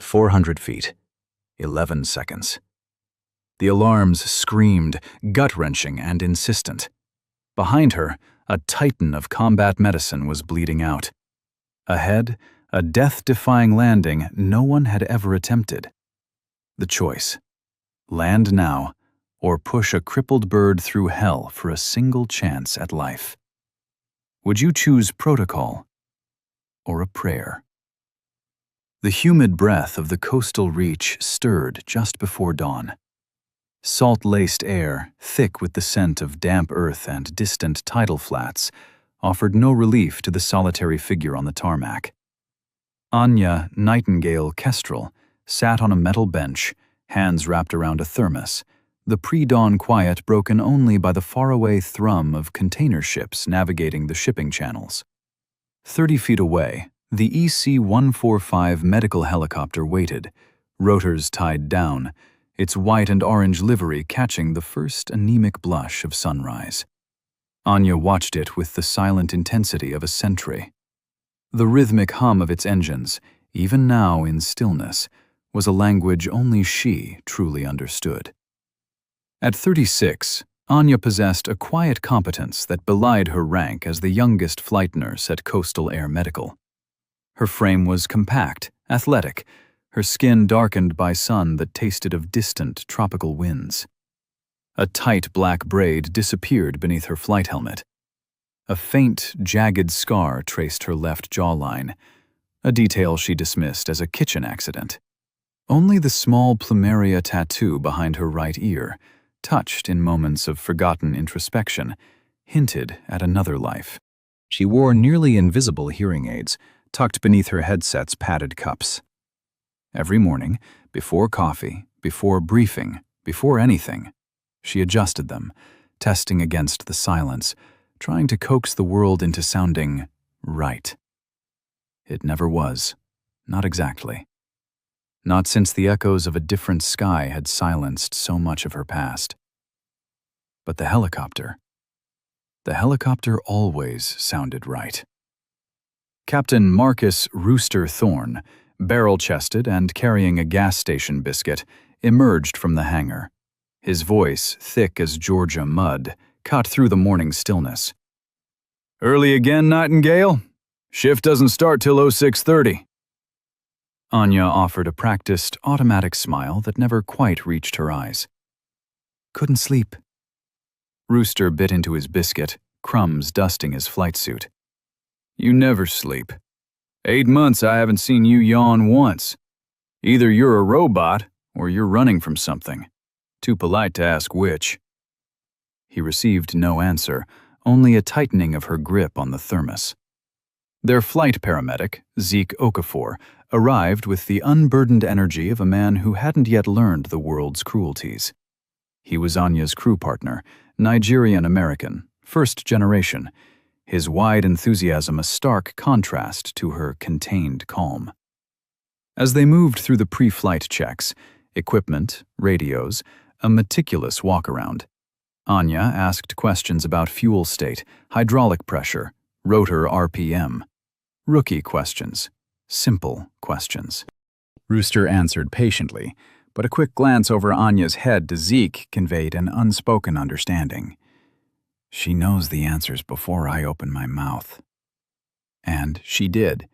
400 feet. 11 seconds. The alarms screamed, gut-wrenching and insistent. Behind her, a titan of combat medicine was bleeding out. Ahead, a death-defying landing no one had ever attempted. The choice: land now, or push a crippled bird through hell for a single chance at life. Would you choose protocol or a prayer? The humid breath of the coastal reach stirred just before dawn. Salt-laced air, thick with the scent of damp earth and distant tidal flats, offered no relief to the solitary figure on the tarmac. Anya Kestrel sat on a metal bench, hands wrapped around a thermos, the pre-dawn quiet broken only by the faraway thrum of container ships navigating the shipping channels. 30 feet away, the EC-145 medical helicopter waited, rotors tied down, its white and orange livery catching the first anemic blush of sunrise. Anya watched it with the silent intensity of a sentry. The rhythmic hum of its engines, even now in stillness, was a language only she truly understood. At 36, Anya possessed a quiet competence that belied her rank as the youngest flight nurse at Coastal Air Medical. Her frame was compact, athletic, her skin darkened by sun that tasted of distant tropical winds. A tight black braid disappeared beneath her flight helmet. A faint, jagged scar traced her left jawline, a detail she dismissed as a kitchen accident. Only the small plumeria tattoo behind her right ear, touched in moments of forgotten introspection, hinted at another life. She wore nearly invisible hearing aids, tucked beneath her headset's padded cups. Every morning, before coffee, before briefing, before anything, she adjusted them, testing against the silence, trying to coax the world into sounding right. It never was. Not exactly. Not since the echoes of a different sky had silenced so much of her past. But the helicopter always sounded right. Captain Marcus "Rooster" Thorne, barrel-chested and carrying a gas station biscuit, emerged from the hangar. His voice, thick as Georgia mud, cut through the morning stillness. "Early again, Nightingale? Shift doesn't start till 06:30. Anya offered a practiced, automatic smile that never quite reached her eyes. "Couldn't sleep." Rooster bit into his biscuit, crumbs dusting his flight suit. "You never sleep. 8 months I haven't seen you yawn once. Either you're a robot, or you're running from something. Too polite to ask which." He received no answer, only a tightening of her grip on the thermos. Their flight paramedic, Zeke Okafor, arrived with the unburdened energy of a man who hadn't yet learned the world's cruelties. He was Anya's crew partner, Nigerian-American, first generation, his wide enthusiasm a stark contrast to her contained calm. As they moved through the pre-flight checks, equipment, radios, a meticulous walk-around, Anya asked questions about fuel state, hydraulic pressure, rotor RPM. Rookie questions. Simple questions. Rooster answered patiently, but a quick glance over Anya's head to Zeke conveyed an unspoken understanding. She knows the answers before I open my mouth. And she did.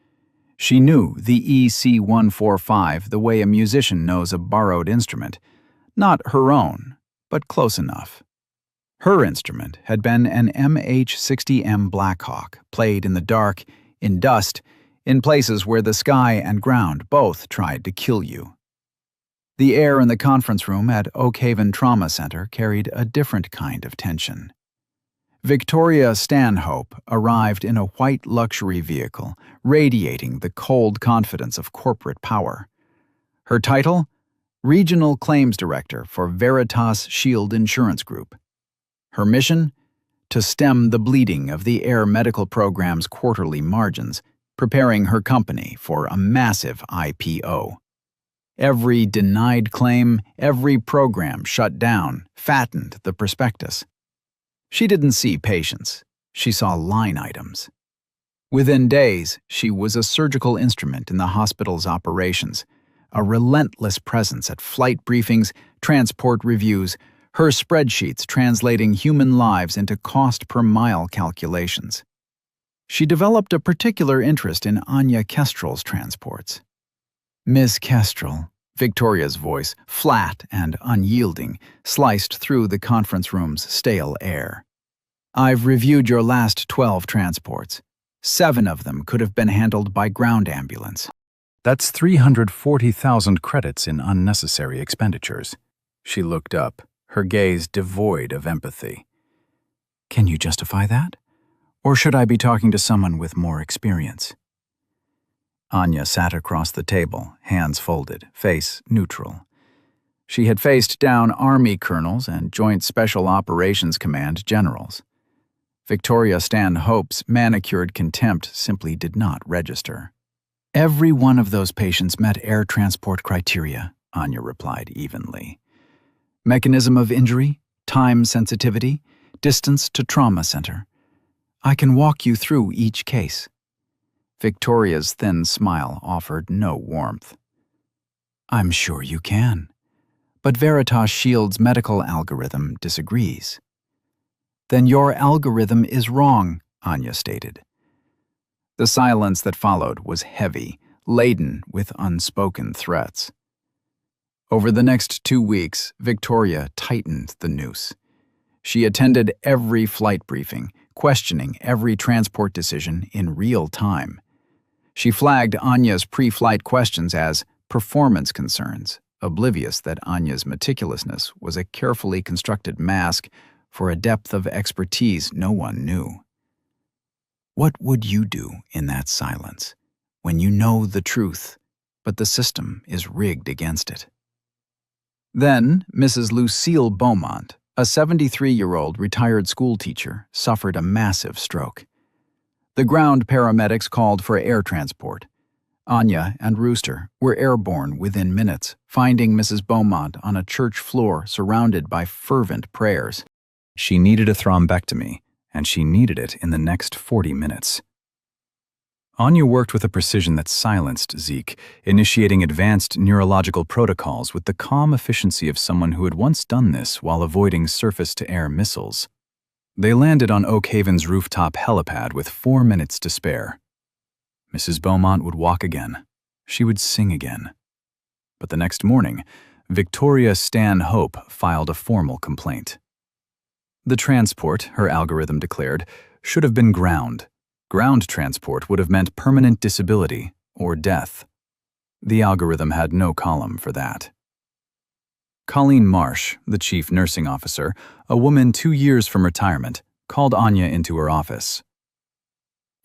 She knew the EC-145 the way a musician knows a borrowed instrument. Not her own, but close enough. Her instrument had been an MH-60M Blackhawk, played in the dark, in dust, in places where the sky and ground both tried to kill you. The air in the conference room at Oak Haven Trauma Center carried a different kind of tension. Victoria Stanhope arrived in a white luxury vehicle, radiating the cold confidence of corporate power. Her title? Regional Claims Director for Veritas Shield Insurance Group. Her mission? To stem the bleeding of the Air Medical Program's quarterly margins, preparing her company for a massive IPO. Every denied claim, every program shut down, fattened the prospectus. She didn't see patients. She saw line items. Within days, she was a surgical instrument in the hospital's operations, a relentless presence at flight briefings, transport reviews, her spreadsheets translating human lives into cost-per-mile calculations. She developed a particular interest in Anya Kestrel's transports. Miss Kestrel, Victoria's voice, flat and unyielding, sliced through the conference room's stale air. I've reviewed your last 12 transports. 7 of them could have been handled by ground ambulance. That's 340,000 credits in unnecessary expenditures. She looked up, her gaze devoid of empathy. Can you justify that? Or should I be talking to someone with more experience? Anya sat across the table, hands folded, face neutral. She had faced down Army colonels and Joint Special Operations Command generals. Victoria Stanhope's manicured contempt simply did not register. Every one of those patients met air transport criteria, Anya replied evenly. Mechanism of injury, time sensitivity, distance to trauma center. I can walk you through each case. Victoria's thin smile offered no warmth. I'm sure you can, but Veritas Shield's medical algorithm disagrees. Then your algorithm is wrong, Anya stated. The silence that followed was heavy, laden with unspoken threats. Over the next 2 weeks, Victoria tightened the noose. She attended every flight briefing, questioning every transport decision in real time. She flagged Anya's pre-flight questions as performance concerns, oblivious that Anya's meticulousness was a carefully constructed mask for a depth of expertise no one knew. What would you do in that silence, when you know the truth, but the system is rigged against it? Then, Mrs. Lucille Beaumont, a 73-year-old retired schoolteacher, suffered a massive stroke. The ground paramedics called for air transport. Anya and Rooster were airborne within minutes, finding Mrs. Beaumont on a church floor surrounded by fervent prayers. She needed a thrombectomy, and she needed it in the next 40 minutes. Anya worked with a precision that silenced Zeke, initiating advanced neurological protocols with the calm efficiency of someone who had once done this while avoiding surface-to-air missiles. They landed on Oak Haven's rooftop helipad with 4 minutes to spare. Mrs. Beaumont would walk again. She would sing again. But the next morning, Victoria Stanhope filed a formal complaint. The transport, her algorithm declared, should have been ground. Ground transport would have meant permanent disability or death. The algorithm had no column for that. Colleen Marsh, the chief nursing officer, a woman 2 years from retirement, called Anya into her office.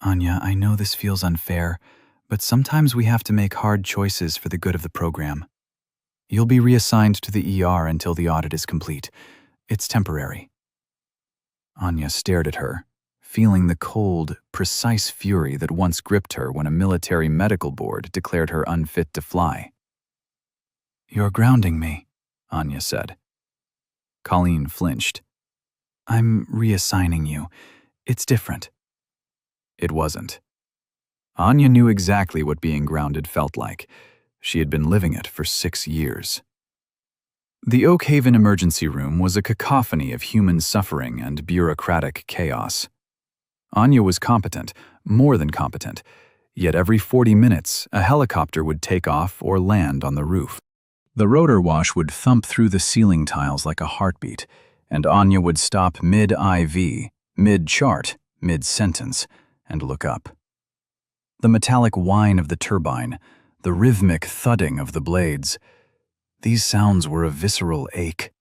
Anya, I know this feels unfair, but sometimes we have to make hard choices for the good of the program. You'll be reassigned to the ER until the audit is complete. It's temporary. Anya stared at her, feeling the cold, precise fury that once gripped her when a military medical board declared her unfit to fly. You're grounding me, Anya said. Colleen flinched. I'm reassigning you. It's different. It wasn't. Anya knew exactly what being grounded felt like. She had been living it for 6 years. The Oak Haven emergency room was a cacophony of human suffering and bureaucratic chaos. Anya was competent, more than competent, yet every 40 minutes a helicopter would take off or land on the roof. The rotor wash would thump through the ceiling tiles like a heartbeat, and Anya would stop mid-IV, mid-chart, mid-sentence, and look up. The metallic whine of the turbine, the rhythmic thudding of the blades, these sounds were a visceral ache,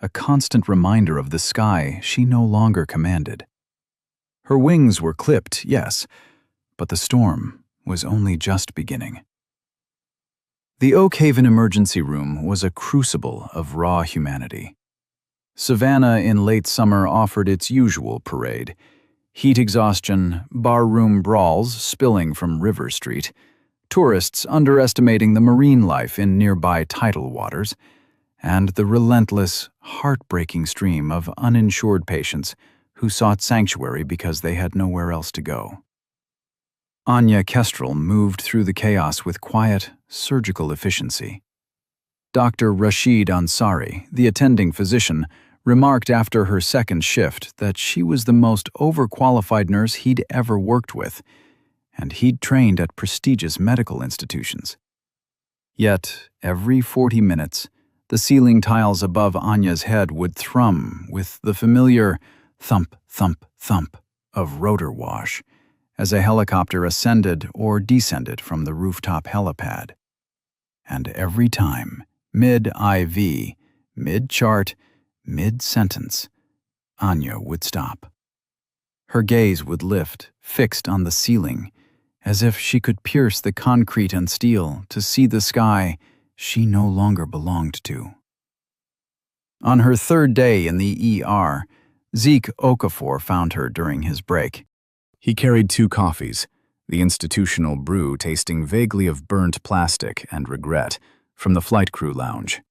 a constant reminder of the sky she no longer commanded. Her wings were clipped, yes, but the storm was only just beginning. The Oak Haven emergency room was a crucible of raw humanity. Savannah in late summer offered its usual parade: heat exhaustion, barroom brawls spilling from River Street, tourists underestimating the marine life in nearby tidal waters, and the relentless, heartbreaking stream of uninsured patients who sought sanctuary because they had nowhere else to go. Anya Kestrel moved through the chaos with quiet, surgical efficiency. Dr. Rashid Ansari, the attending physician, remarked after her second shift that she was the most overqualified nurse he'd ever worked with, and he'd trained at prestigious medical institutions. Yet, every 40 minutes, the ceiling tiles above Anya's head would thrum with the familiar thump, thump, thump of rotor wash as a helicopter ascended or descended from the rooftop helipad. And every time, mid-IV, mid-chart, mid-sentence, Anya would stop. Her gaze would lift, fixed on the ceiling, as if she could pierce the concrete and steel to see the sky she no longer belonged to. On her third day in the ER, Zeke Okafor found her during his break. He carried 2 coffees, the institutional brew tasting vaguely of burnt plastic and regret, from the flight crew lounge.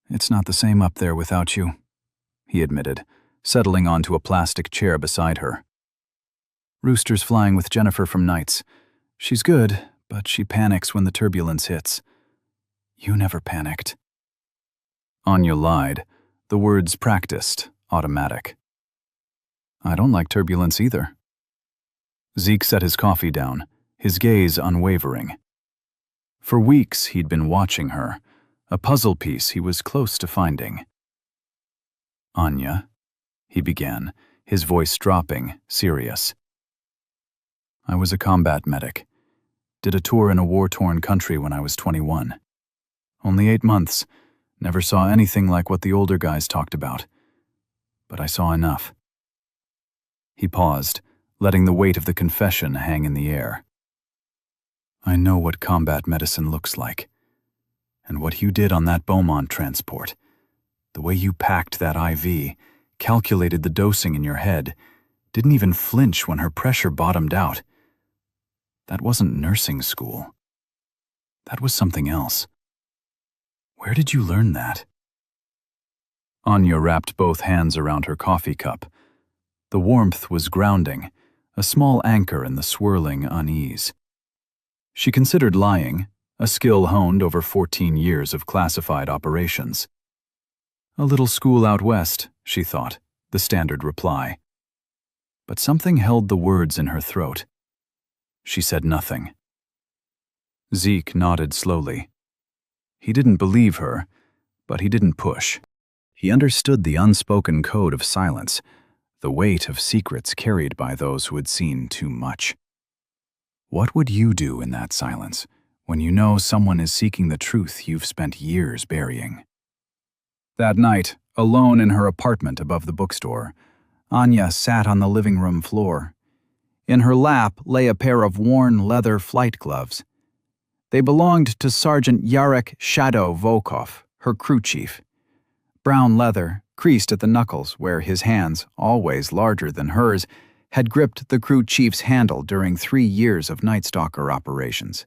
"It's not the same up there without you," he admitted, settling onto a plastic chair beside her. "Rooster's flying with Jennifer from Nights. She's good, but she panics when the turbulence hits. You never panicked." Anya lied, the words practiced, automatic. "I don't like turbulence either." Zeke set his coffee down, his gaze unwavering. For weeks he'd been watching her, a puzzle piece he was close to finding. "Anya," he began, his voice dropping, serious. "I was a combat medic. Did a tour in a war-torn country when I was 21. Only 8 months, never saw anything like what the older guys talked about. But I saw enough." He paused, letting the weight of the confession hang in the air. "I know what combat medicine looks like. And what you did on that Beaumont transport, the way you packed that IV, calculated the dosing in your head, didn't even flinch when her pressure bottomed out. That wasn't nursing school. That was something else. Where did you learn that?" Anya wrapped both hands around her coffee cup. The warmth was grounding, a small anchor in the swirling unease. She considered lying, a skill honed over 14 years of classified operations. "A little school out west," she thought, the standard reply. But something held the words in her throat. She said nothing. Zeke nodded slowly. He didn't believe her, but he didn't push. He understood the unspoken code of silence, the weight of secrets carried by those who had seen too much. What would you do in that silence, when you know someone is seeking the truth you've spent years burying? That night, alone in her apartment above the bookstore, Anya sat on the living room floor. In her lap lay a pair of worn leather flight gloves. They belonged to Sergeant Yarek Shadow Volkov, her crew chief. Brown leather, creased at the knuckles where his hands, always larger than hers, had gripped the crew chief's handle during 3 years of Nightstalker operations.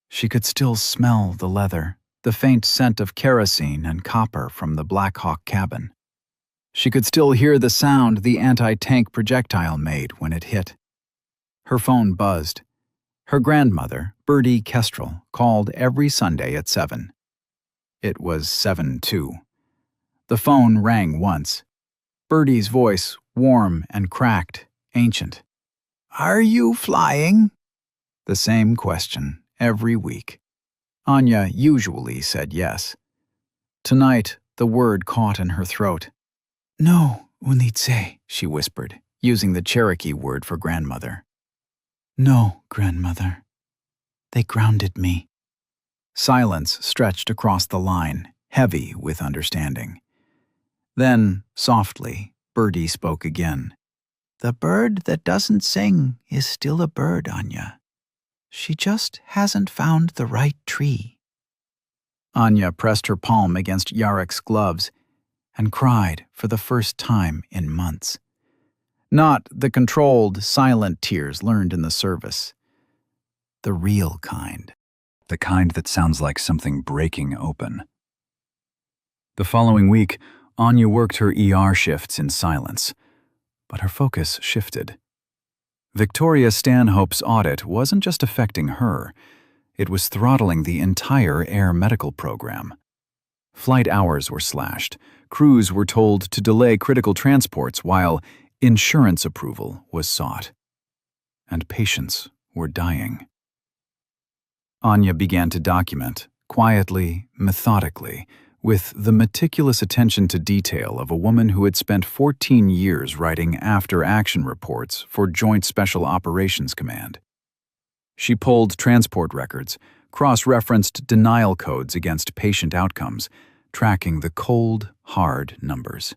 She could still smell the leather, the faint scent of kerosene and copper from the Black Hawk cabin. She could still hear the sound the anti-tank projectile made when it hit. Her phone buzzed. Her grandmother, Anya Kestrel, called every Sunday at 7. It was 7:02. The phone rang once. Birdie's voice, warm and cracked, ancient. "Are you flying?" The same question, every week. Anya usually said yes. Tonight, the word caught in her throat. "No, Unitse," she whispered, using the Cherokee word for grandmother. "No, grandmother. They grounded me." Silence stretched across the line, heavy with understanding. Then, softly, Birdie spoke again. "The bird that doesn't sing is still a bird, Anya. She just hasn't found the right tree." Anya pressed her palm against Yarek's gloves and cried for the first time in months. Not the controlled, silent tears learned in the service. The real kind. The kind that sounds like something breaking open. The following week, Anya worked her ER shifts in silence, but her focus shifted. Victoria Stanhope's audit wasn't just affecting her, it was throttling the entire air medical program. Flight hours were slashed, crews were told to delay critical transports while insurance approval was sought. And patients were dying. Anya began to document, quietly, methodically, with the meticulous attention to detail of a woman who had spent 14 years writing after-action reports for Joint Special Operations Command. She pulled transport records, cross-referenced denial codes against patient outcomes, tracking the cold, hard numbers.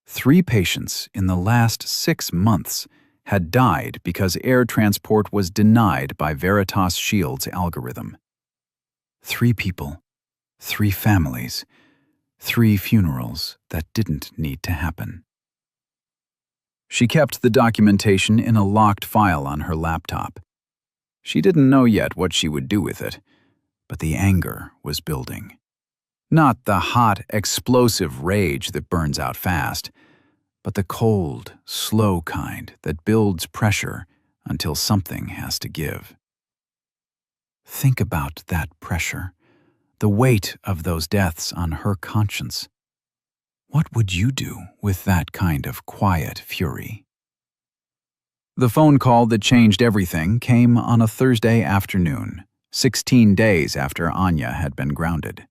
3 patients in the last 6 months had died because air transport was denied by Veritas Shield's algorithm. 3 people, 3 families, 3 funerals that didn't need to happen. She kept the documentation in a locked file on her laptop. She didn't know yet what she would do with it, but the anger was building. Not the hot, explosive rage that burns out fast, but the cold, slow kind that builds pressure until something has to give. Think about that pressure, the weight of those deaths on her conscience. What would you do with that kind of quiet fury? The phone call that changed everything came on a Thursday afternoon, 16 days after Anya had been grounded.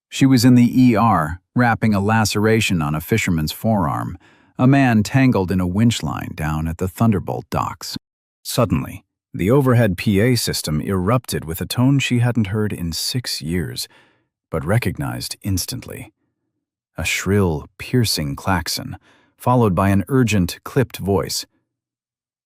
She was in the ER, wrapping a laceration on a fisherman's forearm, a man tangled in a winch line down at the Thunderbolt docks. Suddenly, the overhead PA system erupted with a tone she hadn't heard in 6 years, but recognized instantly. A shrill, piercing klaxon, followed by an urgent, clipped voice.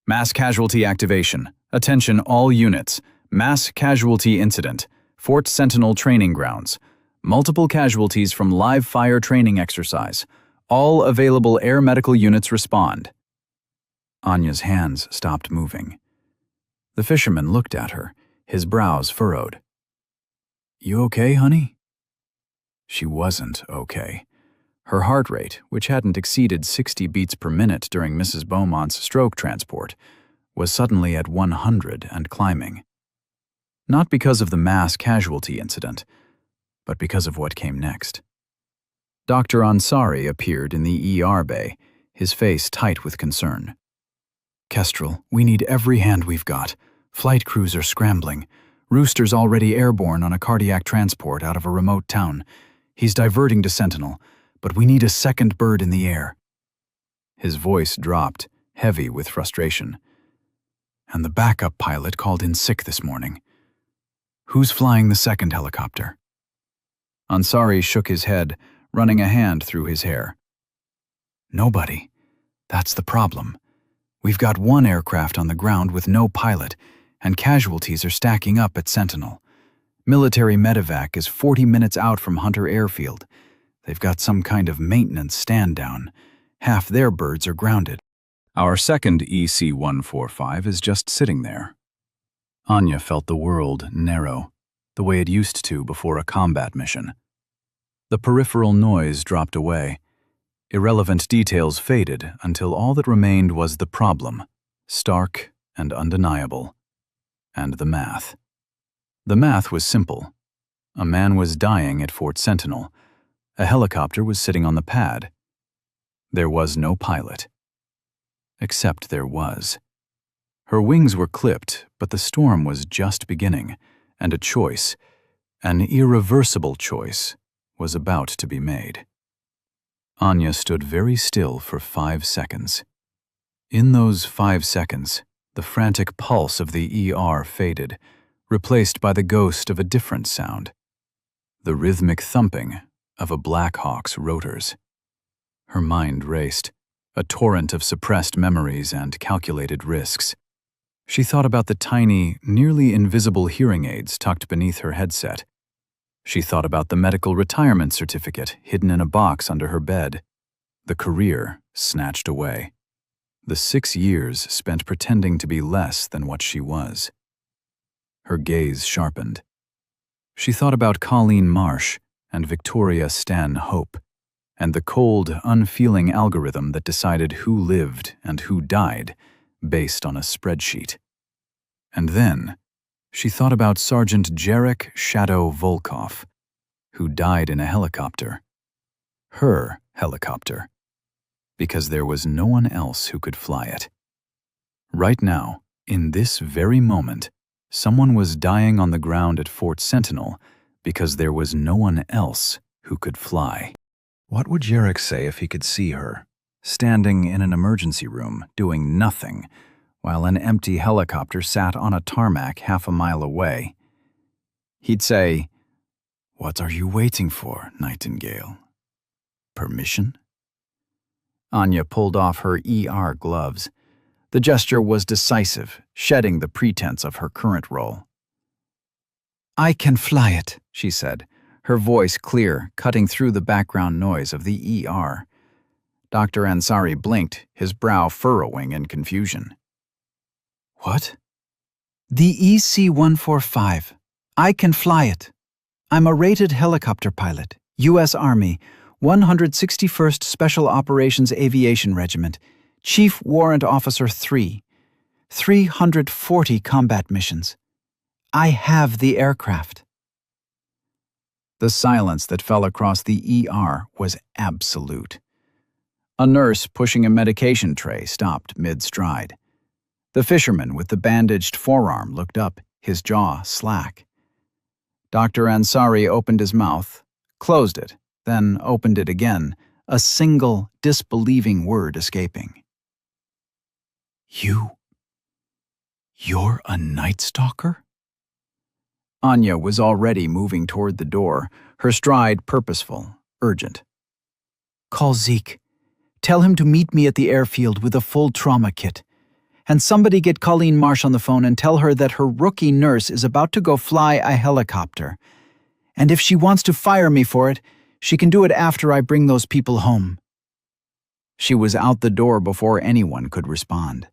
Mass casualty activation. Attention all units. Mass casualty incident. Fort Sentinel training grounds. Multiple casualties from live fire training exercise. All available air medical units respond. Anya's hands stopped moving. The fisherman looked at her, his brows furrowed. You okay, honey? She wasn't okay. Her heart rate, which hadn't exceeded 60 beats per minute during Mrs. Beaumont's stroke transport, was suddenly at 100 and climbing. Not because of the mass casualty incident, but because of what came next. Dr. Ansari appeared in the ER bay, his face tight with concern. Kestrel, we need every hand we've got. Flight crews are scrambling. Rooster's already airborne on a cardiac transport out of a remote town. He's diverting to Sentinel, but we need a second bird in the air. His voice dropped, heavy with frustration. And the backup pilot called in sick this morning. Who's flying the second helicopter? Ansari shook his head, running a hand through his hair. Nobody. That's the problem. We've got 1 aircraft on the ground with no pilot, and casualties are stacking up at Sentinel. Military medevac is 40 minutes out from Hunter Airfield. They've got some kind of maintenance stand-down. Half their birds are grounded. Our second EC-145 is just sitting there. Anya felt the world narrow, the way it used to before a combat mission. The peripheral noise dropped away. Irrelevant details faded until all that remained was the problem, stark and undeniable, and the math. The math was simple. A man was dying at Fort Sentinel. A helicopter was sitting on the pad. There was no pilot. Except there was. Her wings were clipped, but the storm was just beginning, and a choice, an irreversible choice, was about to be made. Anya stood very still for 5 seconds. In those 5 seconds, the frantic pulse of the ER faded, replaced by the ghost of a different sound, the rhythmic thumping of a Black Hawk's rotors. Her mind raced, a torrent of suppressed memories and calculated risks. She thought about the tiny, nearly invisible hearing aids tucked beneath her headset. She thought about the medical retirement certificate hidden in a box under her bed, the career snatched away, the 6 years spent pretending to be less than what she was. Her gaze sharpened. She thought about Colleen Marsh and Victoria Stanhope, and the cold, unfeeling algorithm that decided who lived and who died based on a spreadsheet. And then she thought about Sergeant Jarek Shadow Volkov, who died in a helicopter. Her helicopter. Because there was no one else who could fly it. Right now, in this very moment, someone was dying on the ground at Fort Sentinel because there was no one else who could fly. What would Jarek say if he could see her, standing in an emergency room, doing nothing, while an empty helicopter sat on a tarmac half a mile away? He'd say, "What are you waiting for, Nightingale? Permission?" Anya pulled off her ER gloves. The gesture was decisive, shedding the pretense of her current role. "I can fly it," she said, her voice clear, cutting through the background noise of the ER. Dr. Ansari blinked, his brow furrowing in confusion. "What?" "The EC-145. I can fly it. I'm a rated helicopter pilot, U.S. Army, 161st Special Operations Aviation Regiment, Chief Warrant Officer 3, 340 combat missions. I have the aircraft." The silence that fell across the ER was absolute. A nurse pushing a medication tray stopped mid-stride. The fisherman with the bandaged forearm looked up, his jaw slack. Dr. Ansari opened his mouth, closed it, then opened it again, a single, disbelieving word escaping. You're a Nightstalker?" Anya was already moving toward the door, her stride purposeful, urgent. "Call Zeke. Tell him to meet me at the airfield with a full trauma kit. And somebody get Colleen Marsh on the phone and tell her that her rookie nurse is about to go fly a helicopter. And if she wants to fire me for it, she can do it after I bring those people home." She was out the door before anyone could respond.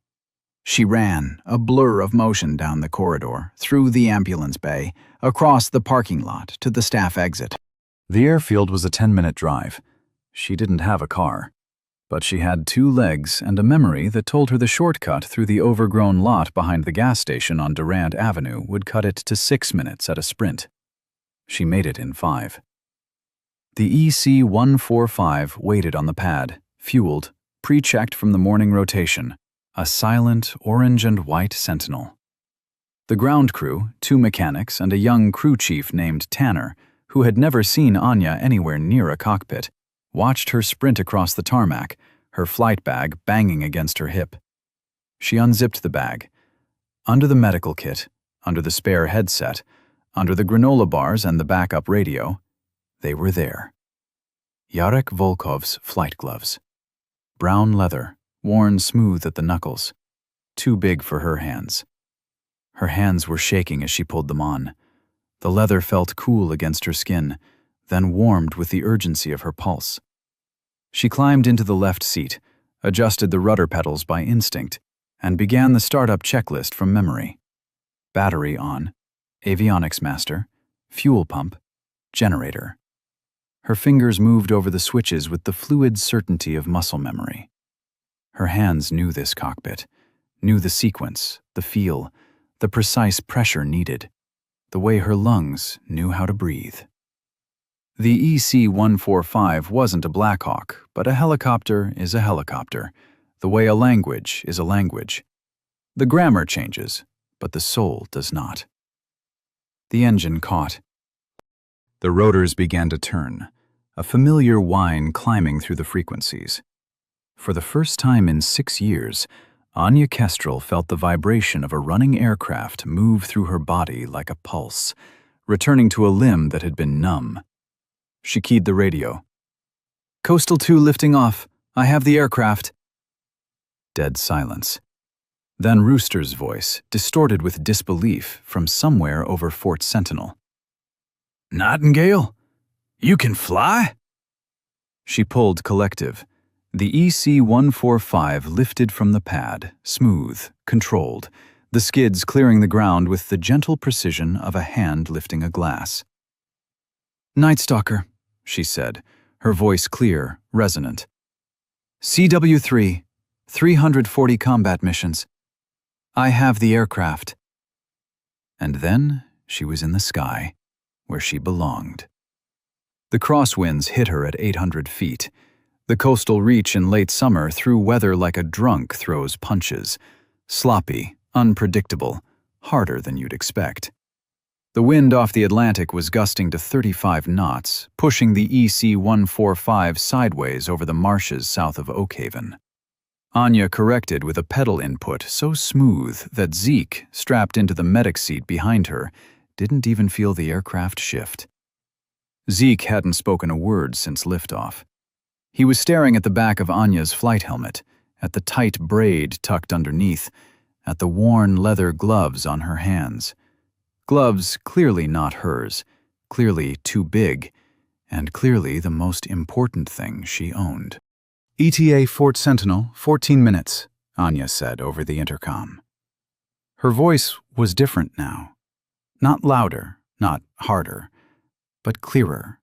She ran, a blur of motion down the corridor, through the ambulance bay, across the parking lot to the staff exit. The airfield was a 10-minute drive. She didn't have a car, but she had 2 legs and a memory that told her the shortcut through the overgrown lot behind the gas station on Durant Avenue would cut it to 6 minutes at a sprint. She made it in 5. The EC-145 waited on the pad, fueled, pre-checked from the morning rotation, a silent orange and white sentinel. The ground crew, 2 mechanics and a young crew chief named Tanner, who had never seen Anya anywhere near a cockpit, watched her sprint across the tarmac, her flight bag banging against her hip. She unzipped the bag. Under the medical kit, under the spare headset, under the granola bars and the backup radio, they were there. Jarek Volkov's flight gloves. Brown leather, worn smooth at the knuckles. Too big for her hands. Her hands were shaking as she pulled them on. The leather felt cool against her skin, then warmed with the urgency of her pulse. She climbed into the left seat, adjusted the rudder pedals by instinct, and began the startup checklist from memory. Battery on, avionics master, fuel pump, generator. Her fingers moved over the switches with the fluid certainty of muscle memory. Her hands knew this cockpit, knew the sequence, the feel, the precise pressure needed, the way her lungs knew how to breathe. The EC-145 wasn't a Blackhawk, but a helicopter is a helicopter, the way a language is a language. The grammar changes, but the soul does not. The engine caught. The rotors began to turn, a familiar whine climbing through the frequencies. For the first time in 6 years, Anya Kestrel felt the vibration of a running aircraft move through her body like a pulse, returning to a limb that had been numb. She keyed the radio. "Coastal 2 lifting off. I have the aircraft." Dead silence. Then Rooster's voice, distorted with disbelief, from somewhere over Fort Sentinel. "Nightingale? You can fly?" She pulled collective. The EC-145 lifted from the pad, smooth, controlled, the skids clearing the ground with the gentle precision of a hand lifting a glass. "Nightstalker," she said, her voice clear, resonant. "CW3, 340 combat missions. I have the aircraft." And then she was in the sky, where she belonged. The crosswinds hit her at 800 feet. The coastal reach in late summer threw weather like a drunk throws punches. Sloppy, unpredictable, harder than you'd expect. The wind off the Atlantic was gusting to 35 knots, pushing the EC-145 sideways over the marshes south of Oakhaven. Anya corrected with a pedal input so smooth that Zeke, strapped into the medic seat behind her, didn't even feel the aircraft shift. Zeke hadn't spoken a word since liftoff. He was staring at the back of Anya's flight helmet, at the tight braid tucked underneath, at the worn leather gloves on her hands. Gloves clearly not hers, clearly too big, and clearly the most important thing she owned. "ETA Fort Sentinel, 14 minutes, Anya said over the intercom. Her voice was different now. Not louder, not harder, but clearer,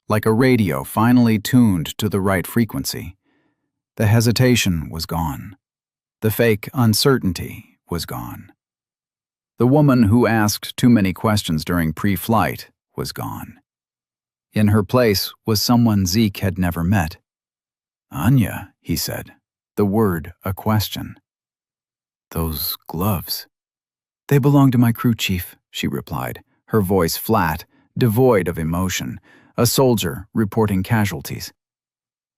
like a radio finally tuned to the right frequency. The hesitation was gone. The fake uncertainty was gone. The woman who asked too many questions during pre-flight was gone. In her place was someone Zeke had never met. "Anya," he said, the word a question. "Those gloves." "They belong to my crew chief," she replied, her voice flat, devoid of emotion, a soldier reporting casualties.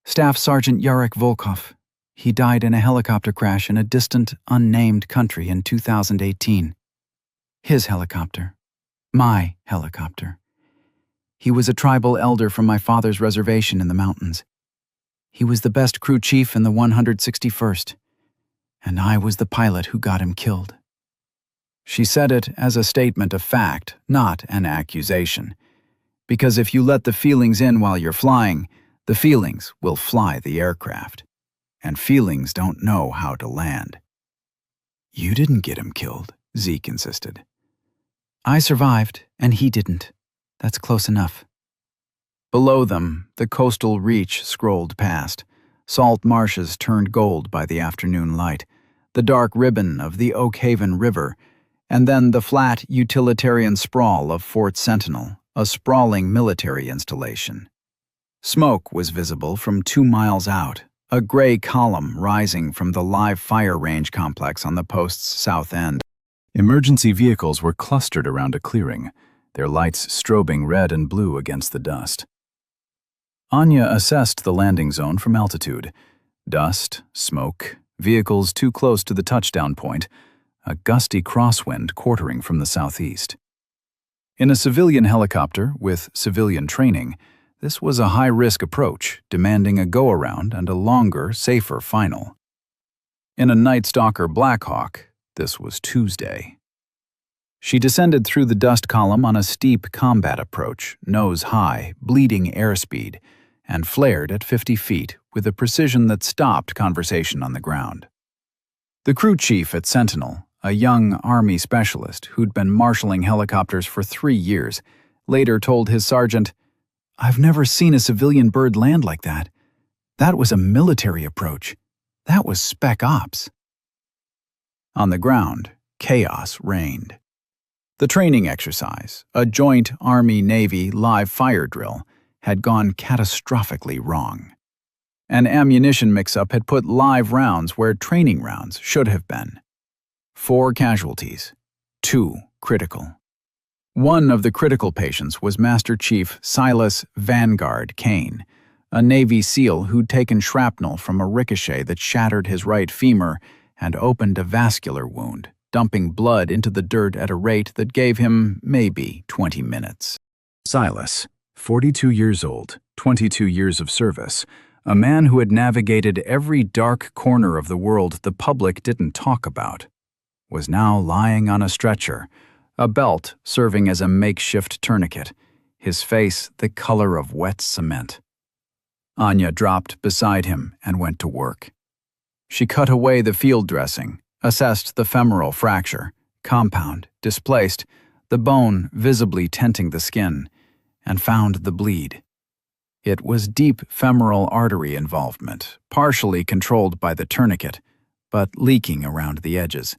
"Staff Sergeant Yarek Volkov. He died in a helicopter crash in a distant, unnamed country in 2018. His helicopter. My helicopter. He was a tribal elder from my father's reservation in the mountains. He was the best crew chief in the 161st, and I was the pilot who got him killed." She said it as a statement of fact, not an accusation. Because if you let the feelings in while you're flying, the feelings will fly the aircraft. And feelings don't know how to land. "You didn't get him killed," Zeke insisted. "I survived, and he didn't. That's close enough." Below them, the coastal reach scrolled past. Salt marshes turned gold by the afternoon light, the dark ribbon of the Oakhaven River, and then the flat utilitarian sprawl of Fort Sentinel, a sprawling military installation. Smoke was visible from 2 miles out, a gray column rising from the live fire range complex on the post's south end. Emergency vehicles were clustered around a clearing, their lights strobing red and blue against the dust. Anya assessed the landing zone from altitude. Dust, smoke, vehicles too close to the touchdown point, a gusty crosswind quartering from the southeast. In a civilian helicopter with civilian training, this was a high-risk approach, demanding a go-around and a longer, safer final. In a Nightstalker Blackhawk, this was Tuesday. She descended through the dust column on a steep combat approach, nose high, bleeding airspeed, and flared at 50 feet with a precision that stopped conversation on the ground. The crew chief at Sentinel, a young Army specialist who'd been marshalling helicopters for 3 years, later told his sergeant, "I've never seen a civilian bird land like that. That was a military approach. That was spec ops." On the ground, chaos reigned. The training exercise, a joint Army-Navy live fire drill, had gone catastrophically wrong. An ammunition mix-up had put live rounds where training rounds should have been. 4 casualties, 2 critical. One of the critical patients was Master Chief Silas Vanguard Kane, a Navy SEAL who'd taken shrapnel from a ricochet that shattered his right femur and opened a vascular wound, dumping blood into the dirt at a rate that gave him maybe 20 minutes. Silas, 42 years old, 22 years of service, a man who had navigated every dark corner of the world the public didn't talk about, was now lying on a stretcher, a belt serving as a makeshift tourniquet, his face the color of wet cement. Anya dropped beside him and went to work. She cut away the field dressing, assessed the femoral fracture, compound, displaced, the bone visibly tenting the skin, and found the bleed. It was deep femoral artery involvement, partially controlled by the tourniquet, but leaking around the edges.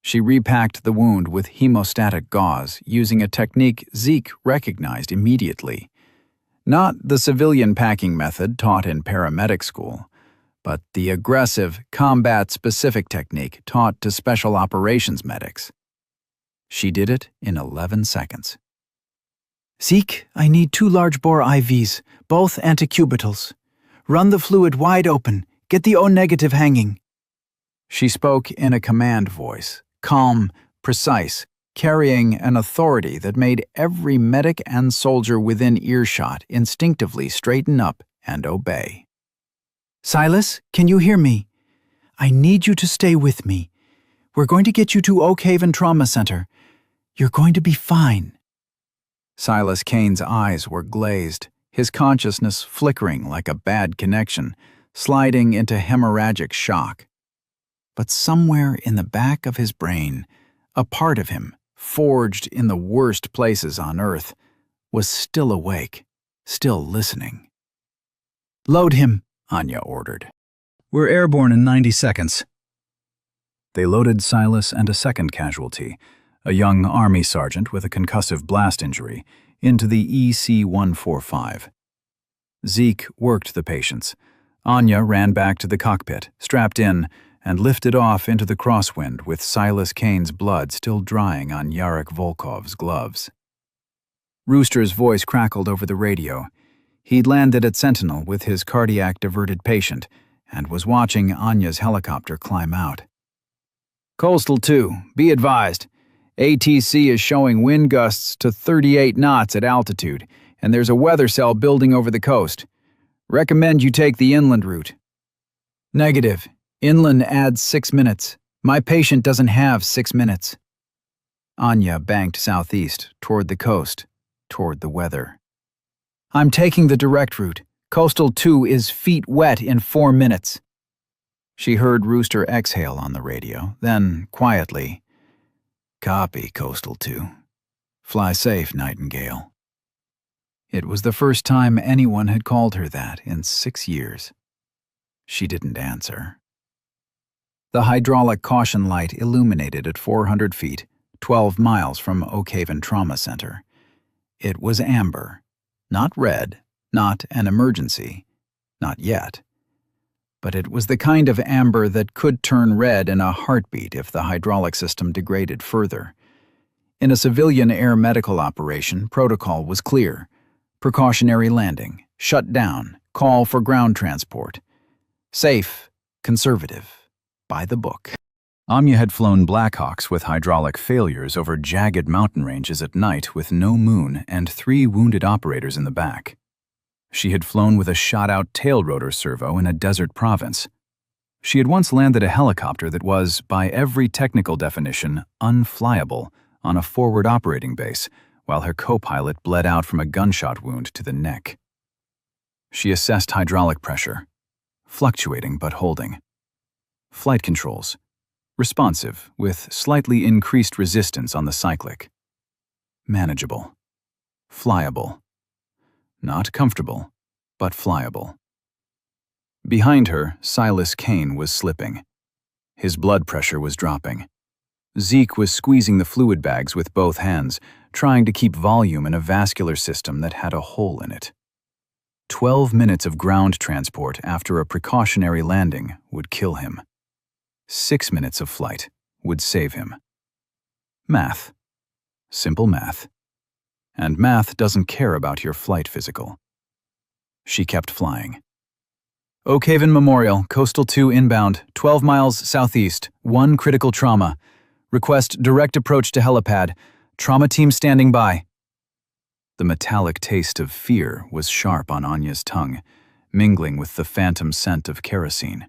She repacked the wound with hemostatic gauze using a technique Zeke recognized immediately. Not the civilian packing method taught in paramedic school, but the aggressive, combat-specific technique taught to special operations medics. She did it in 11 seconds. Zeke, I need 2 large-bore IVs, both anticubitals. Run the fluid wide open. Get the O-negative hanging. She spoke in a command voice, calm, precise, carrying an authority that made every medic and soldier within earshot instinctively straighten up and obey. Silas, can you hear me? I need you to stay with me. We're going to get you to Oak Haven Trauma Center. You're going to be fine. Silas Kane's eyes were glazed, his consciousness flickering like a bad connection, sliding into hemorrhagic shock. But somewhere in the back of his brain, a part of him, forged in the worst places on Earth, was still awake, still listening. Load him, Anya ordered. We're airborne in 90 seconds. They loaded Silas and a second casualty, a young Army sergeant with a concussive blast injury, into the EC-145. Zeke worked the patients. Anya ran back to the cockpit, strapped in, and lifted off into the crosswind with Silas Kane's blood still drying on Yarek Volkov's gloves. Rooster's voice crackled over the radio. He'd landed at Sentinel with his cardiac-diverted patient and was watching Anya's helicopter climb out. Coastal 2, be advised. ATC is showing wind gusts to 38 knots at altitude, and there's a weather cell building over the coast. Recommend you take the inland route. Negative. Inland adds 6 minutes. My patient doesn't have 6 minutes. Anya banked southeast, toward the coast, toward the weather. I'm taking the direct route. Coastal 2 is feet wet in 4 minutes. She heard Rooster exhale on the radio, then, quietly, "Copy, Coastal 2. Fly safe, Nightingale." It was the first time anyone had called her that in 6 years. She didn't answer. The hydraulic caution light illuminated at 400 feet, 12 miles from Oak Haven Trauma Center. It was amber, not red, not an emergency, not yet. But it was the kind of amber that could turn red in a heartbeat if the hydraulic system degraded further. In a civilian air medical operation, protocol was clear. Precautionary landing, shut down, call for ground transport. Safe, conservative, by the book. Anya had flown Blackhawks with hydraulic failures over jagged mountain ranges at night with no moon and 3 wounded operators in the back. She had flown with a shot-out tail rotor servo in a desert province. She had once landed a helicopter that was, by every technical definition, unflyable on a forward operating base, while her co-pilot bled out from a gunshot wound to the neck. She assessed hydraulic pressure, fluctuating but holding. Flight controls, responsive with slightly increased resistance on the cyclic. Manageable. Flyable. Not comfortable, but flyable. Behind her, Silas Kane was slipping. His blood pressure was dropping. Zeke was squeezing the fluid bags with both hands, trying to keep volume in a vascular system that had a hole in it. 12 minutes of ground transport after a precautionary landing would kill him. 6 minutes of flight would save him. Math. Simple math. And math doesn't care about your flight physical. She kept flying. Oak Haven Memorial, Coastal 2 inbound, 12 miles southeast, 1 critical trauma. Request direct approach to helipad. Trauma team standing by. The metallic taste of fear was sharp on Anya's tongue, mingling with the phantom scent of kerosene.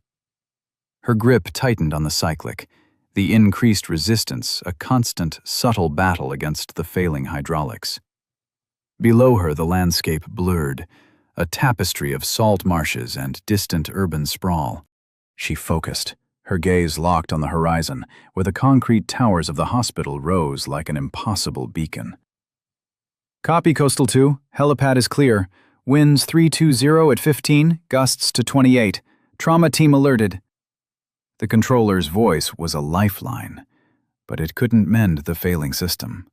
Her grip tightened on the cyclic, the increased resistance a constant, subtle battle against the failing hydraulics. Below her the landscape blurred, a tapestry of salt marshes and distant urban sprawl. She focused, her gaze locked on the horizon, where the concrete towers of the hospital rose like an impossible beacon. Copy, Coastal 2. Helipad is clear. Winds 320 at 15, gusts to 28. Trauma team alerted. The controller's voice was a lifeline, but it couldn't mend the failing system.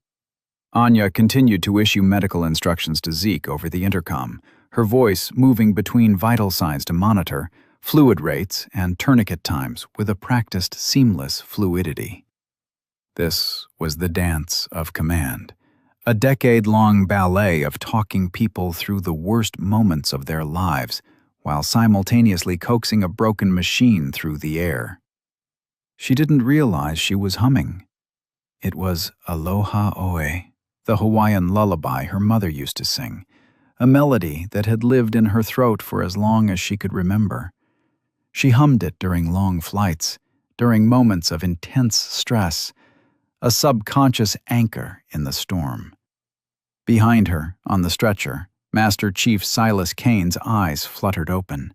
Anya continued to issue medical instructions to Zeke over the intercom, her voice moving between vital signs to monitor, fluid rates, and tourniquet times with a practiced seamless fluidity. This was the dance of command, a decade-long ballet of talking people through the worst moments of their lives while simultaneously coaxing a broken machine through the air. She didn't realize she was humming. It was Aloha Oe, the Hawaiian lullaby her mother used to sing, a melody that had lived in her throat for as long as she could remember. She hummed it during long flights, during moments of intense stress, a subconscious anchor in the storm. Behind her, on the stretcher, Master Chief Silas Kane's eyes fluttered open.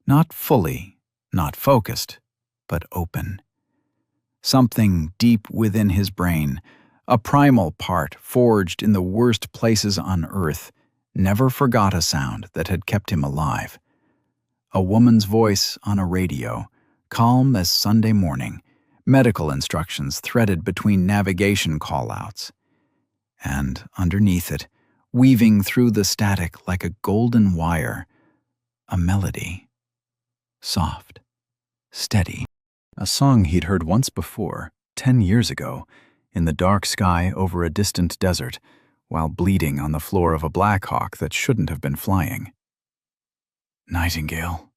Not fully, not focused, but open. Something deep within his brain, a primal part forged in the worst places on Earth, never forgot a sound that had kept him alive. A woman's voice on a radio, calm as Sunday morning, medical instructions threaded between navigation call-outs. And underneath it, weaving through the static like a golden wire, a melody. Soft, steady. A song he'd heard once before, 10 years ago, in the dark sky over a distant desert, while bleeding on the floor of a Black Hawk that shouldn't have been flying. Nightingale.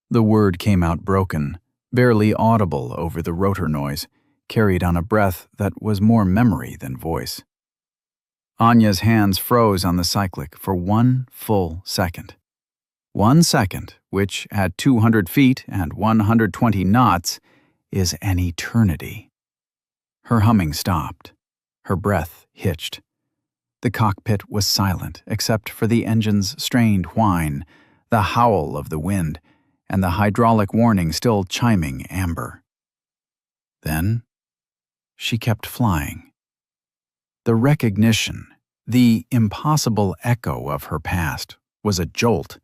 The word came out broken, barely audible over the rotor noise, carried on a breath that was more memory than voice. Anya's hands froze on the cyclic for 1 full second. 1 second, which at 200 feet and 120 knots is an eternity. Her humming stopped. Her breath hitched. The cockpit was silent except for the engine's strained whine, the howl of the wind, and the hydraulic warning still chiming amber. Then, she kept flying. The recognition, the impossible echo of her past, was a jolt.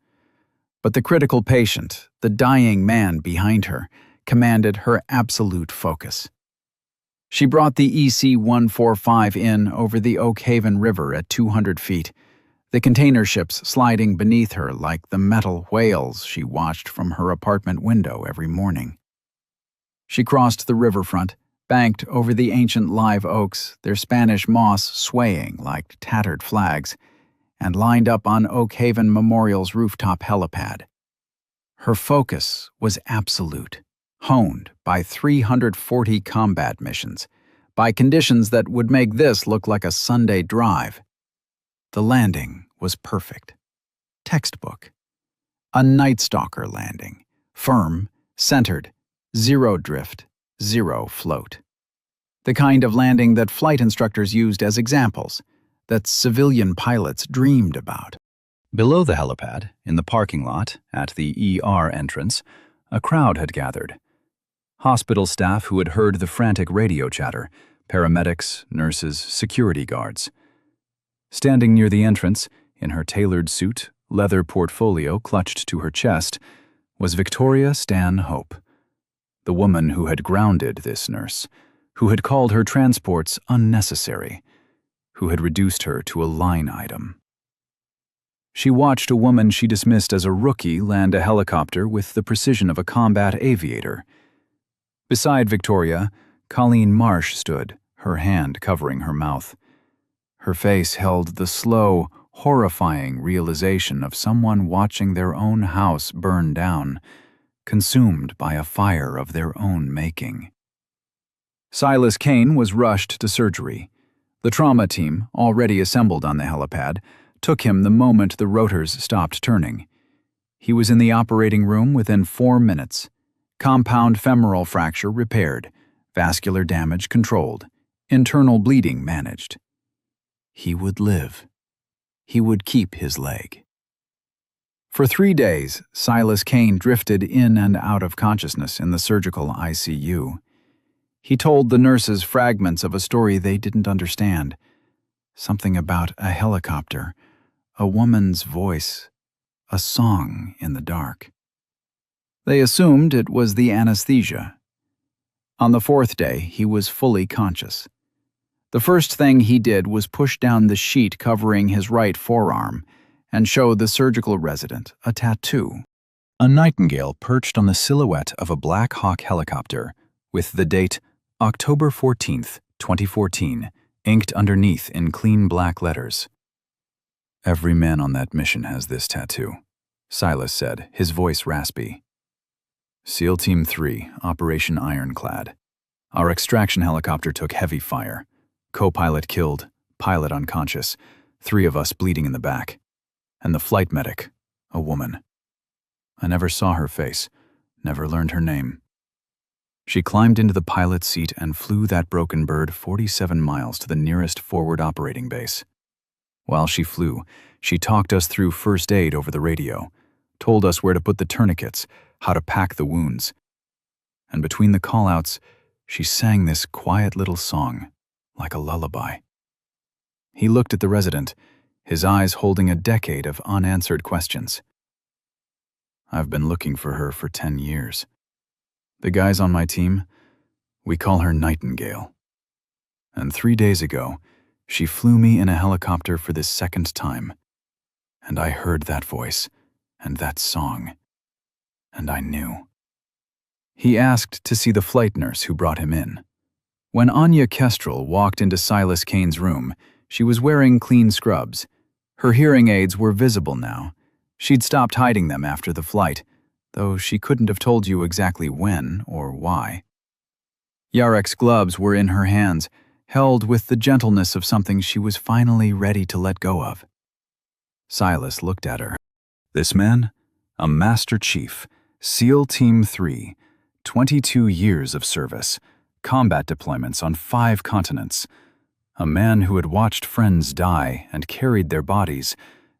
But the critical patient, the dying man behind her, commanded her absolute focus. She brought the EC-145 in over the Oak Haven River at 200 feet, the container ships sliding beneath her like the metal whales she watched from her apartment window every morning. She crossed the riverfront, banked over the ancient live oaks, their Spanish moss swaying like tattered flags, and lined up on Oak Haven Memorial's rooftop helipad. Her focus was absolute, honed by 340 combat missions, by conditions that would make this look like a Sunday drive. The landing was perfect. Textbook. A Nightstalker landing. Firm, centered, zero drift, zero float. The kind of landing that flight instructors used as examples, that civilian pilots dreamed about. Below the helipad, in the parking lot, at the ER entrance, a crowd had gathered. Hospital staff who had heard the frantic radio chatter, paramedics, nurses, security guards. Standing near the entrance, in her tailored suit, leather portfolio clutched to her chest, was Victoria Stanhope, the woman who had grounded this nurse, who had called her transports unnecessary, who had reduced her to a line item. She watched a woman she dismissed as a rookie land a helicopter with the precision of a combat aviator. Beside Victoria, Colleen Marsh stood, her hand covering her mouth. Her face held the slow, horrifying realization of someone watching their own house burn down, consumed by a fire of their own making. Silas Kane was rushed to surgery. The trauma team, already assembled on the helipad, took him the moment the rotors stopped turning. He was in the operating room within 4 minutes. Compound femoral fracture repaired, vascular damage controlled, internal bleeding managed. He would live. He would keep his leg. For 3 days, Silas Kane drifted in and out of consciousness in the surgical ICU. He told the nurses fragments of a story they didn't understand. Something about a helicopter, a woman's voice, a song in the dark. They assumed it was the anesthesia. On the fourth day, he was fully conscious. The first thing he did was push down the sheet covering his right forearm and show the surgical resident a tattoo. A nightingale perched on the silhouette of a Black Hawk helicopter with the date October 14th, 2014, inked underneath in clean black letters. "Every man on that mission has this tattoo," Silas said, his voice raspy. "SEAL Team 3, Operation Ironclad. Our extraction helicopter took heavy fire. Co-pilot killed, pilot unconscious, 3 of us bleeding in the back. And the flight medic, a woman. I never saw her face, never learned her name. She climbed into the pilot's seat and flew that broken bird 47 miles to the nearest forward operating base. While she flew, she talked us through first aid over the radio, told us where to put the tourniquets, how to pack the wounds. And between the call-outs, she sang this quiet little song, like a lullaby." He looked at the resident, his eyes holding a decade of unanswered questions. "I've been looking for her for 10 years. The guys on my team, we call her Nightingale. And 3 days ago, she flew me in a helicopter for the second time. And I heard that voice, and that song, and I knew." He asked to see the flight nurse who brought him in. When Anya Kestrel walked into Silas Kane's room, she was wearing clean scrubs. Her hearing aids were visible now. She'd stopped hiding them after the flight, though she couldn't have told you exactly when or why. Yarek's gloves were in her hands, held with the gentleness of something she was finally ready to let go of. Silas looked at her. "This man, a Master Chief, SEAL Team 3, 22 years of service, combat deployments on 5 continents. A man who had watched friends die and carried their bodies,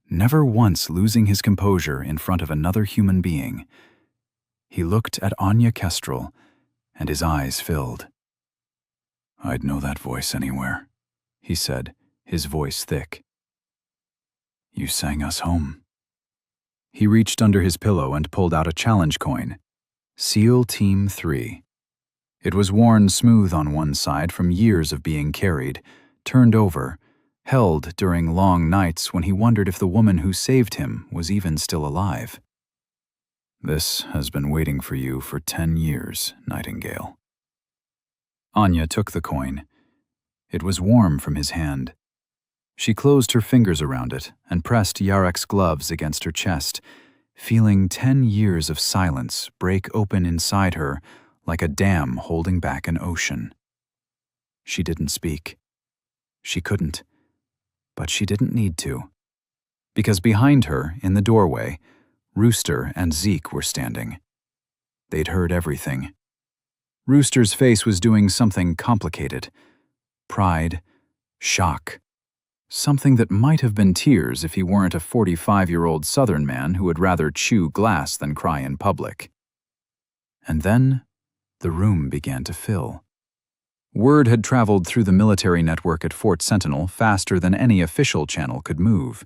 never once losing his composure in front of another human being." He looked at Anya Kestrel, and his eyes filled. "I'd know that voice anywhere," he said, his voice thick. "You sang us home." He reached under his pillow and pulled out a challenge coin. SEAL Team 3. It was worn smooth on one side from years of being carried, turned over, held during long nights when he wondered if the woman who saved him was even still alive. "This has been waiting for you for 10 years, Nightingale." Anya took the coin. It was warm from his hand. She closed her fingers around it and pressed Yarek's gloves against her chest, feeling 10 years of silence break open inside her like a dam holding back an ocean. She didn't speak. She couldn't. But she didn't need to. Because behind her, in the doorway, Rooster and Zeke were standing. They'd heard everything. Rooster's face was doing something complicated. Pride, shock. Something that might have been tears if he weren't a 45-year-old Southern man who would rather chew glass than cry in public. And then, the room began to fill. Word had traveled through the military network at Fort Sentinel faster than any official channel could move.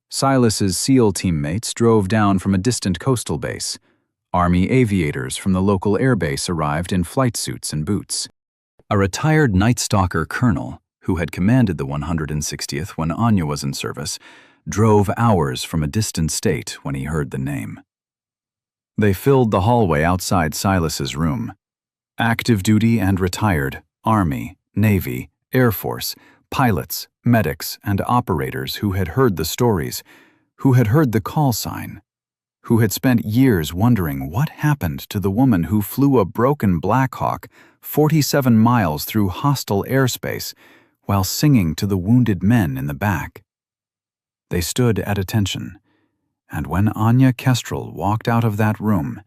Silas's SEAL teammates drove down from a distant coastal base. Army aviators from the local airbase arrived in flight suits and boots. A retired Nightstalker colonel, who had commanded the 160th when Anya was in service, drove hours from a distant state when he heard the name. They filled the hallway outside Silas's room. Active duty and retired, Army, Navy, Air Force, pilots, medics, and operators who had heard the stories, who had heard the call sign, who had spent years wondering what happened to the woman who flew a broken Black Hawk 47 miles through hostile airspace while singing to the wounded men in the back. They stood at attention, and when Anya Kestrel walked out of that room,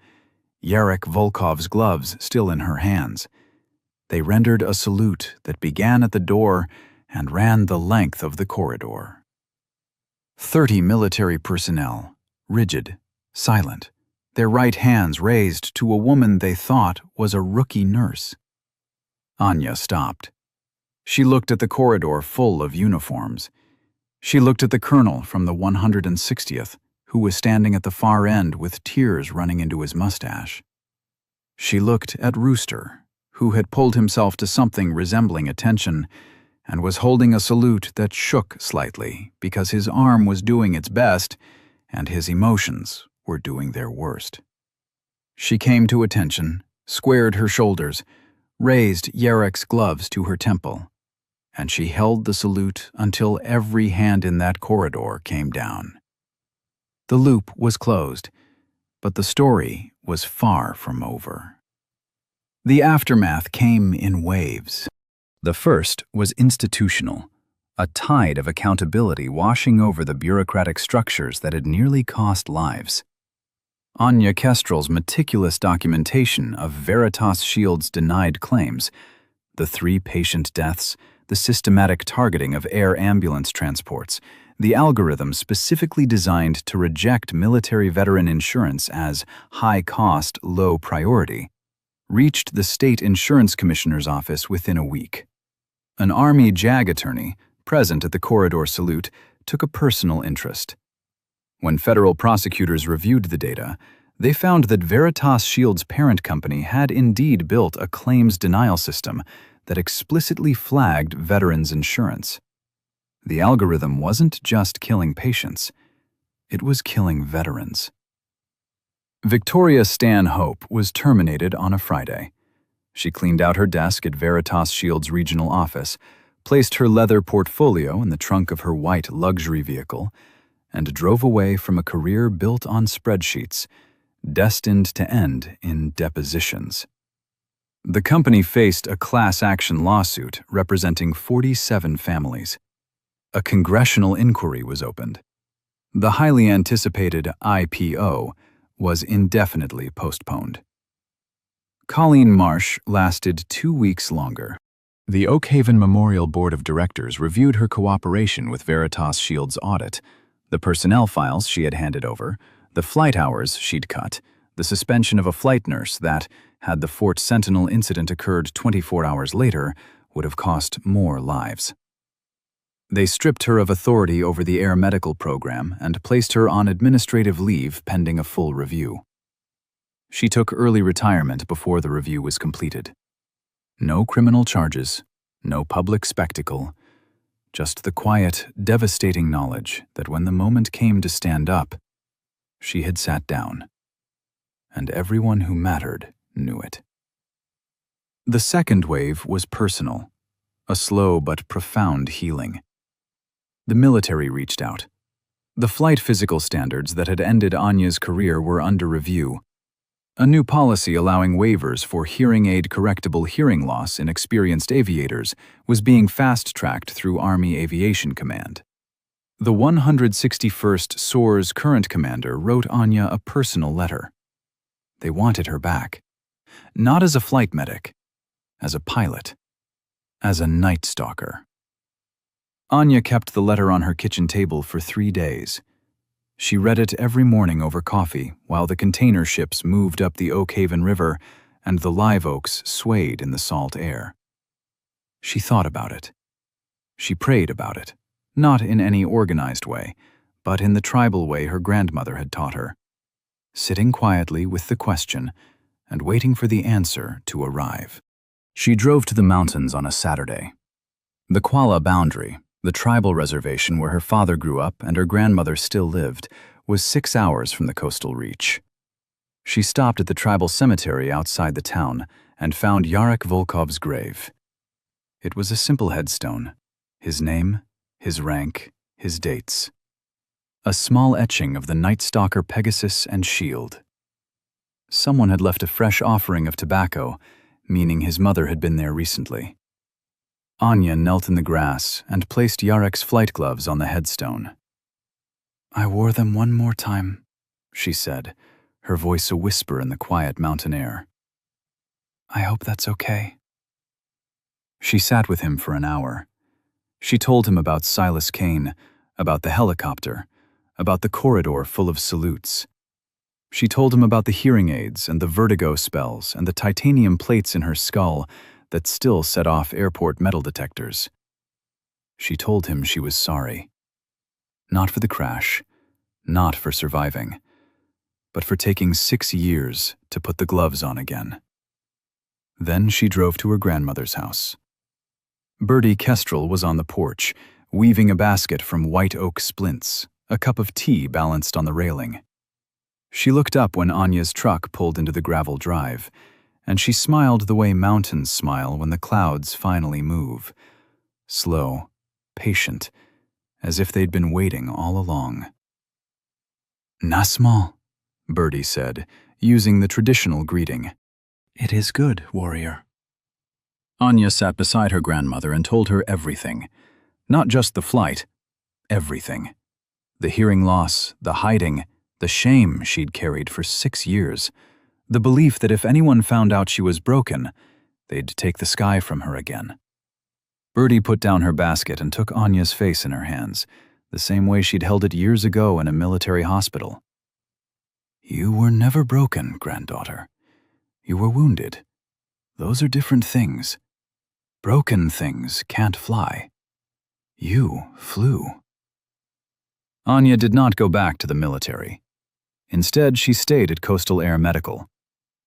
Yarek Volkov's gloves still in her hands, they rendered a salute that began at the door and ran the length of the corridor. 30 military personnel, rigid, silent, their right hands raised to a woman they thought was a rookie nurse. Anya stopped. She looked at the corridor full of uniforms. She looked at the colonel from the 160th, who was standing at the far end with tears running into his mustache. She looked at Rooster, who had pulled himself to something resembling attention and was holding a salute that shook slightly because his arm was doing its best and his emotions were doing their worst. She came to attention, squared her shoulders, raised Yarek's gloves to her temple, and she held the salute until every hand in that corridor came down. The loop was closed, but the story was far from over. The aftermath came in waves. The first was institutional, a tide of accountability washing over the bureaucratic structures that had nearly cost lives. Anya Kestrel's meticulous documentation of Veritas Shield's denied claims, the 3 patient deaths, the systematic targeting of air ambulance transports, the algorithm specifically designed to reject military veteran insurance as high-cost, low-priority, reached the state insurance commissioner's office within a week. An Army JAG attorney, present at the corridor salute, took a personal interest. When federal prosecutors reviewed the data, they found that Veritas Shield's parent company had indeed built a claims denial system that explicitly flagged veterans' insurance. The algorithm wasn't just killing patients, it was killing veterans. Victoria Stanhope was terminated on a Friday. She cleaned out her desk at Veritas Shield's regional office, placed her leather portfolio in the trunk of her white luxury vehicle, and drove away from a career built on spreadsheets, destined to end in depositions. The company faced a class action lawsuit representing 47 families. A congressional inquiry was opened. The highly anticipated IPO was indefinitely postponed. Colleen Marsh lasted 2 weeks longer. The Oakhaven Memorial Board of Directors reviewed her cooperation with Veritas Shield's audit, the personnel files she had handed over, the flight hours she'd cut, the suspension of a flight nurse that, had the Fort Sentinel incident occurred 24 hours later, would have cost more lives. They stripped her of authority over the air medical program and placed her on administrative leave pending a full review. She took early retirement before the review was completed. No criminal charges, no public spectacle, just the quiet, devastating knowledge that when the moment came to stand up, she had sat down. And everyone who mattered knew it. The second wave was personal, a slow but profound healing. The military reached out. The flight physical standards that had ended Anya's career were under review. A new policy allowing waivers for hearing aid correctable hearing loss in experienced aviators was being fast-tracked through Army Aviation Command. The 161st SOAR's current commander wrote Anya a personal letter. They wanted her back. Not as a flight medic, as a pilot, as a Nightstalker. Anya kept the letter on her kitchen table for 3 days. She read it every morning over coffee while the container ships moved up the Oakhaven River and the live oaks swayed in the salt air. She thought about it. She prayed about it, not in any organized way, but in the tribal way her grandmother had taught her, sitting quietly with the question and waiting for the answer to arrive. She drove to the mountains on a Saturday. The Qualla boundary, the tribal reservation where her father grew up and her grandmother still lived, was 6 hours from the coastal reach. She stopped at the tribal cemetery outside the town and found Yarek Volkov's grave. It was a simple headstone, his name, his rank, his dates. A small etching of the Nightstalker Pegasus and shield. Someone had left a fresh offering of tobacco, meaning his mother had been there recently. Anya knelt in the grass and placed Yarek's flight gloves on the headstone. "I wore them one more time," she said, her voice a whisper in the quiet mountain air. "I hope that's okay." She sat with him for an hour. She told him about Silas Kane, about the helicopter, about the corridor full of salutes. She told him about the hearing aids and the vertigo spells and the titanium plates in her skull that still set off airport metal detectors. She told him she was sorry. Not for the crash, not for surviving, but for taking 6 years to put the gloves on again. Then she drove to her grandmother's house. Anya Kestrel was on the porch, weaving a basket from white oak splints, a cup of tea balanced on the railing. She looked up when Anya's truck pulled into the gravel drive, and she smiled the way mountains smile when the clouds finally move. Slow, patient, as if they'd been waiting all along. "Nasmal," Birdie said, using the traditional greeting. "It is good, warrior." Anya sat beside her grandmother and told her everything. Not just the flight, everything. The hearing loss, the hiding, the shame she'd carried for 6 years. The belief that if anyone found out she was broken, they'd take the sky from her again. Birdie put down her basket and took Anya's face in her hands, the same way she'd held it years ago in a military hospital. "You were never broken, granddaughter. You were wounded. Those are different things. Broken things can't fly. You flew." Anya did not go back to the military. Instead, she stayed at Coastal Air Medical.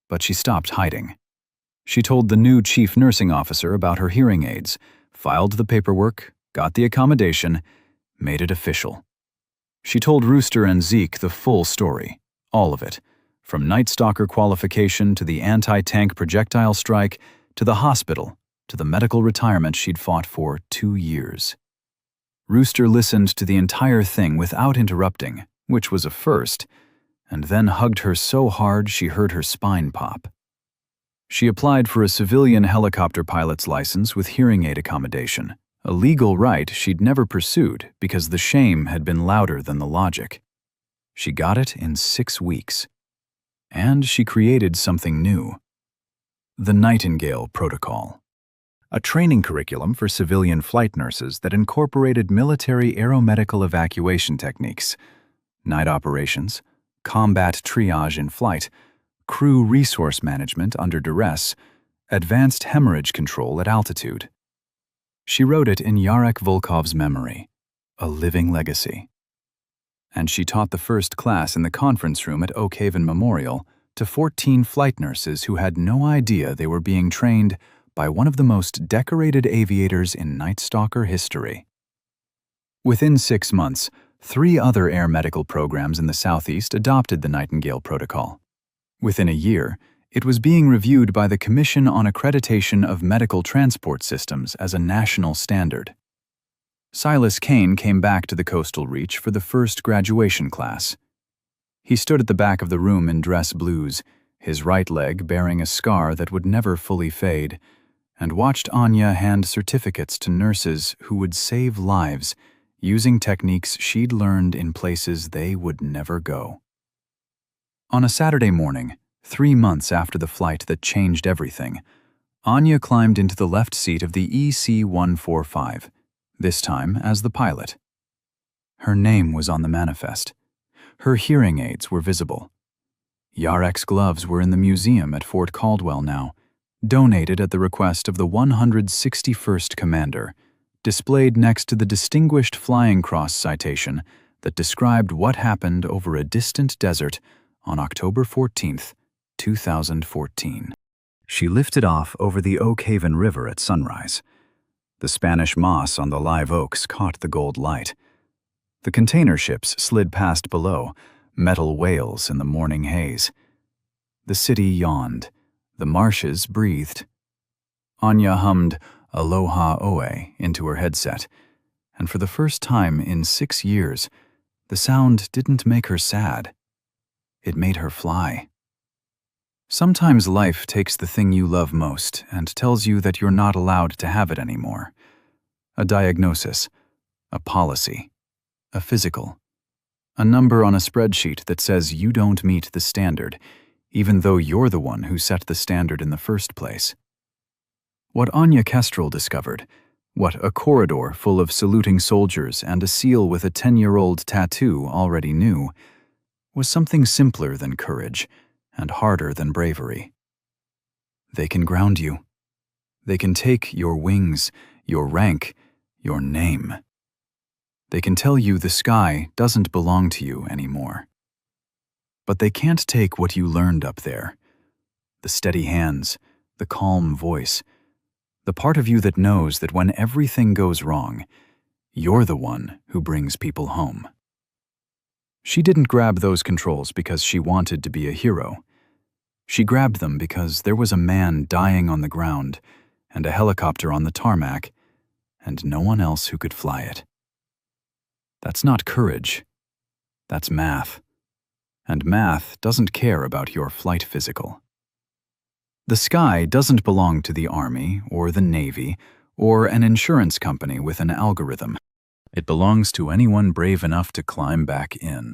But she stopped hiding. She told the new chief nursing officer about her hearing aids, filed the paperwork, got the accommodation, made it official. She told Rooster and Zeke the full story, all of it, from Nightstalker qualification to the anti-tank projectile strike, to the hospital, to the medical retirement she'd fought for 2 years. Rooster listened to the entire thing without interrupting, which was a first, and then hugged her so hard she heard her spine pop. She applied for a civilian helicopter pilot's license with hearing aid accommodation, a legal right she'd never pursued because the shame had been louder than the logic. She got it in 6 weeks. And she created something new. The Nightingale Protocol. A training curriculum for civilian flight nurses that incorporated military aeromedical evacuation techniques, night operations, combat triage in flight, crew resource management under duress, advanced hemorrhage control at altitude. She wrote it in Yarek Volkov's memory, a living legacy. And she taught the first class in the conference room at Oak Haven Memorial to 14 flight nurses who had no idea they were being trained by one of the most decorated aviators in Nightstalker history. Within 6 months, 3 other air medical programs in the Southeast adopted the Nightingale Protocol. Within a year, it was being reviewed by the Commission on Accreditation of Medical Transport Systems as a national standard. Silas Kane came back to the Coastal Reach for the first graduation class. He stood at the back of the room in dress blues, his right leg bearing a scar that would never fully fade, and watched Anya hand certificates to nurses who would save lives using techniques she'd learned in places they would never go. On a Saturday morning, 3 months after the flight that changed everything, Anya climbed into the left seat of the EC-145, this time as the pilot. Her name was on the manifest. Her hearing aids were visible. Yarek's gloves were in the museum at Fort Caldwell now, donated at the request of the 161st Commander, displayed next to the Distinguished Flying Cross citation that described what happened over a distant desert on October 14th, 2014. She lifted off over the Oak Haven River at sunrise. The Spanish moss on the live oaks caught the gold light. The container ships slid past below, metal whales in the morning haze. The city yawned. The marshes breathed. Anya hummed Aloha Oe into her headset, and for the first time in 6 years, the sound didn't make her sad. It made her fly. Sometimes life takes the thing you love most and tells you that you're not allowed to have it anymore. A diagnosis, a policy, a physical, a number on a spreadsheet that says you don't meet the standard, even though you're the one who set the standard in the first place. What Anya Kestrel discovered, what a corridor full of saluting soldiers and a seal with a 10-year-old tattoo already knew, was something simpler than courage and harder than bravery. They can ground you. They can take your wings, your rank, your name. They can tell you the sky doesn't belong to you anymore. But they can't take what you learned up there. The steady hands, the calm voice, the part of you that knows that when everything goes wrong, you're the one who brings people home. She didn't grab those controls because she wanted to be a hero. She grabbed them because there was a man dying on the ground and a helicopter on the tarmac, and no one else who could fly it. That's not courage. That's math. And math doesn't care about your flight physical. The sky doesn't belong to the Army or the Navy or an insurance company with an algorithm. It belongs to anyone brave enough to climb back in.